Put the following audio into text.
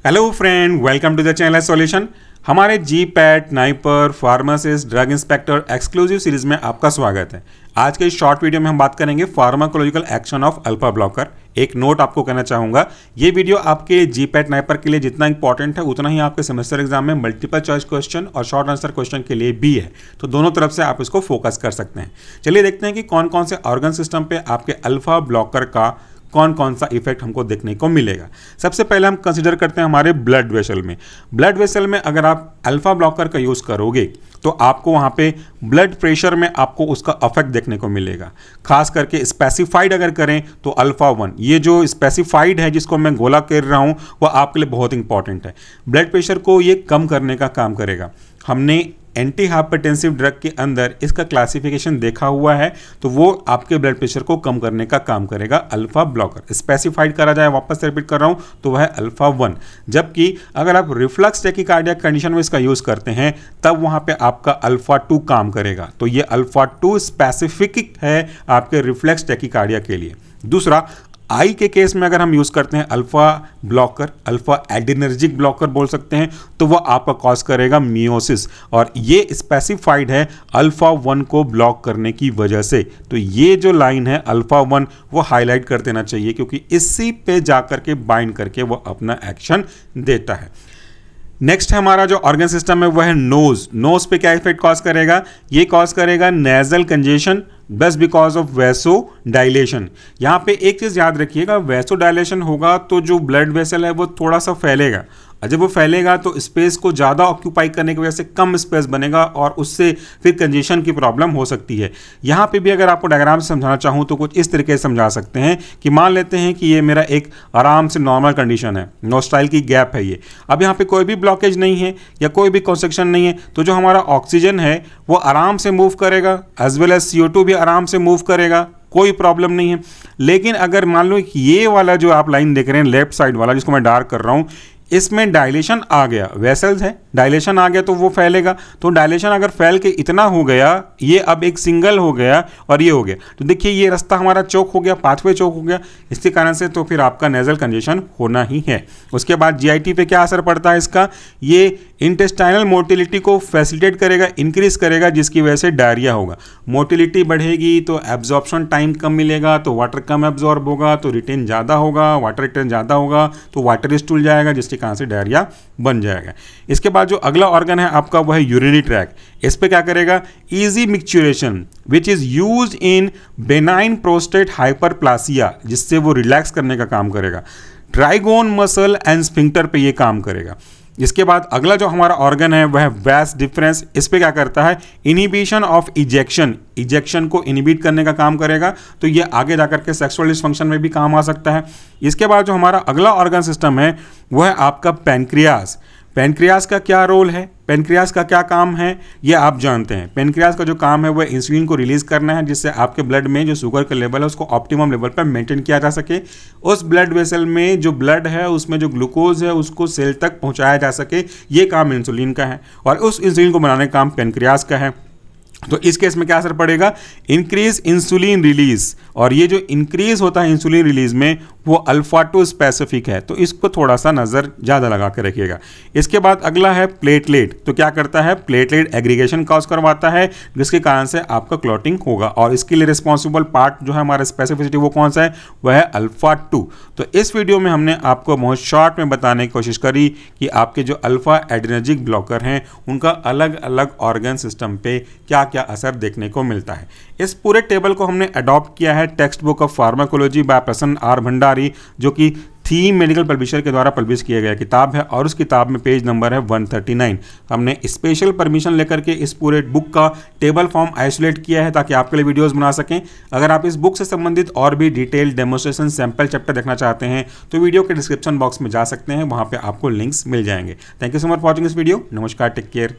Hello friend, welcome to the channel solution. हमारे GPAT, NIPER, pharmacist, drug inspector exclusive series में आपका स्वागत है। आज के इस शॉर्ट वीडियो में हम बात करेंगे pharmacological action of alpha blocker. एक नोट आपको कहना चाहूंगा, ये वीडियो आपके जीपैट, नाइपर के लिए जितना इंपॉर्टेंट है उतना ही आपके सेमेस्टर एग्जाम में मल्टीपल चॉइस क्वेश्चन और शॉर्ट आंसर क्वेश्चन के लिए भी है। तो दोनों तरफ से आप इसको फोकस कर सकते हैं। चलिए देखते हैं कि कौन कौन से ऑर्गन सिस्टम पे आपके अल्फा ब्लॉकर का कौन कौन सा इफेक्ट हमको देखने को मिलेगा। सबसे पहले हम कंसीडर करते हैं हमारे ब्लड वेसल में। ब्लड वेसल में अगर आप अल्फा ब्लॉकर का यूज़ करोगे तो आपको वहाँ पे ब्लड प्रेशर में आपको उसका इफेक्ट देखने को मिलेगा। खास करके स्पेसिफाइड अगर करें तो अल्फा 1, ये जो स्पेसिफाइड है जिसको मैं गोला कर रहा हूँ वह आपके लिए बहुत इंपॉर्टेंट है। ब्लड प्रेशर को ये कम करने का काम करेगा। हमने एंटी हाइपरटेंसिव ड्रग के अंदर इसका क्लासिफिकेशन देखा हुआ है, तो वो आपके ब्लड प्रेशर को कम करने का काम करेगा अल्फा ब्लॉकर। स्पेसिफाइड करा जाए, वापस रिपीट कर रहा हूं, तो वह है अल्फा 1। जबकि अगर आप रिफ्लक्स टैकीकार्डिया कंडीशन में इसका यूज करते हैं तब वहां पे आपका अल्फा 2 काम करेगा। तो ये अल्फा 2 स्पेसिफिक है आपके रिफ्लक्स टैकीकार्डिया के लिए। दूसरा, आई के केस में अगर हम यूज करते हैं alpha blocker, alpha adrenergic blocker बोल सकते हैं, तो वह आपका कॉज करेगा मियोसिस, और ये स्पेसिफाइड है अल्फा 1 को ब्लॉक करने की वजह से। तो ये जो लाइन है अल्फा 1 वो हाईलाइट कर देना चाहिए, क्योंकि इसी पे जाकर के बाइंड करके वो अपना एक्शन देता है। नेक्स्ट है हमारा जो ऑर्गन सिस्टम है वह है नोज। नोज पे क्या इफेक्ट कॉज करेगा? ये कॉज करेगा नेजल कंजेशन बस बिकॉज ऑफ वैसो डायलेशन। यहाँ पे एक चीज़ याद रखिएगा, वैसो डायलेशन होगा तो जो ब्लड वेसल है वो थोड़ा सा फैलेगा, और जब वो फैलेगा तो स्पेस को ज़्यादा ऑक्यूपाई करने की वजह से कम स्पेस बनेगा और उससे फिर कंजेशन की प्रॉब्लम हो सकती है। यहाँ पे भी अगर आपको डायग्राम से समझाना चाहूँ तो कुछ इस तरीके से समझा सकते हैं कि मान लेते हैं कि ये मेरा एक आराम से नॉर्मल कंडीशन है, नोस्ट्राइल की गैप है ये। अब यहाँ पे कोई भी ब्लॉकेज नहीं है या कोई भी कंस्ट्रक्शन नहीं है, तो जो हमारा ऑक्सीजन है वो आराम से मूव करेगा, एज वेल एज CO2 भी आराम से मूव करेगा, कोई प्रॉब्लम नहीं है। लेकिन अगर मान लो कि ये वाला जो आप लाइन देख रहे हैं लेफ्ट साइड वाला, जिसको मैं डार्क कर रहा हूँ, इसमें डायलेशन आ गया, वेसल्स है, डायलेशन आ गया तो वो फैलेगा। तो डायलेशन अगर फैल के इतना हो गया, ये अब एक सिंगल हो गया और ये हो गया, तो देखिए ये रास्ता हमारा चौक हो गया, पाथवे चौक हो गया। इसके कारण से तो फिर आपका नेजल कंजेशन होना ही है। उसके बाद GIT पे क्या असर पड़ता है इसका? ये इंटेस्टाइनल मोटिलिटी को फैसिलिटेट करेगा, इंक्रीज करेगा, जिसकी वजह से डायरिया होगा। मोटिलिटी बढ़ेगी तो एब्जॉर्प्शन टाइम कम मिलेगा, तो वाटर कम एब्जॉर्ब होगा, तो रिटेन ज़्यादा होगा, वाटर रिटेन ज़्यादा होगा तो वाटर स्टूल जाएगा, जिसके कारण से डायरिया बन जाएगा। इसके बाद जो अगला ऑर्गन है आपका वह है यूरिनरी ट्रैक्ट। इस पे क्या करेगा? Easy micturition which is used in benign prostate hyperplasia, जिससे वो रिलैक्स करने का काम करेगा। ट्राइगोन मसल एंड स्फिंक्टर पे ये काम करेगा। इसके बाद अगला जो हमारा ऑर्गन है वह है वास डिफरेंस। इस पे क्या करता है? इनहिबिशन ऑफ इजेक्शन, इजेक्शन को इनहिबिट करने का काम करेगा, तो ये आगे जाकर के सेक्सुअल डिसफंक्शन में भी काम आ सकता है। इसके बाद जो हमारा अगला ऑर्गन सिस्टम है वह है आपका पैनक्रियास। पैनक्रियास का क्या रोल है, पैनक्रियास का क्या काम है, ये आप जानते हैं। पैनक्रियास का जो काम है वह इंसुलिन को रिलीज करना है, जिससे आपके ब्लड में जो शुगर का लेवल है उसको ऑप्टिमम लेवल पर मेंटेन किया जा सके। उस ब्लड वेसल में जो ब्लड है उसमें जो ग्लूकोज है उसको सेल तक पहुंचाया जा सके, ये काम इंसुलिन का है, और उस इंसुलिन को बनाने का काम पैनक्रियास का है। तो इस केस में क्या असर पड़ेगा? इंक्रीज इंसुलिन रिलीज, और ये जो इंक्रीज होता है इंसुलिन रिलीज में वो अल्फा 2 स्पेसिफिक है, तो इसको थोड़ा सा नज़र ज़्यादा लगा के रखिएगा। इसके बाद अगला है प्लेटलेट। तो क्या करता है? प्लेटलेट एग्रीगेशन कॉज करवाता है, जिसके कारण से आपका क्लॉटिंग होगा, और इसके लिए रिस्पॉन्सिबल पार्ट जो है हमारा स्पेसिफिसिटी वो कौन सा है? वह है अल्फा 2। तो इस वीडियो में हमने आपको बहुत शॉर्ट में बताने की कोशिश करी कि आपके जो अल्फा एडिनर्जिक ब्लॉकर हैं उनका अलग अलग ऑर्गन सिस्टम पे क्या क्या असर देखने को मिलता है। इस पूरे टेबल को हमने अडॉप्ट किया है text book of pharmacology by प्रसन्न R भंडारी, जो कि थीम मेडिकल पब्लिशर के द्वारा पब्लिश किया गया किताब है, और उस किताब में पेज नंबर है 139। हमने स्पेशल परमिशन लेकर के इस पूरे बुक का टेबल फॉर्म आइसोलेट किया है ताकि आपके लिए वीडियोस बना सकें। अगर आप इस बुक से संबंधित और भी डिटेल डेमोस्ट्रेशन सैंपल चैप्टर देखना चाहते हैं तो वीडियो के डिस्क्रिप्शन बॉक्स में जा सकते हैं, वहाँ पर आपको लिंक्स मिल जाएंगे। Thank you so much for watching this video. नमस्कार, टेक केयर।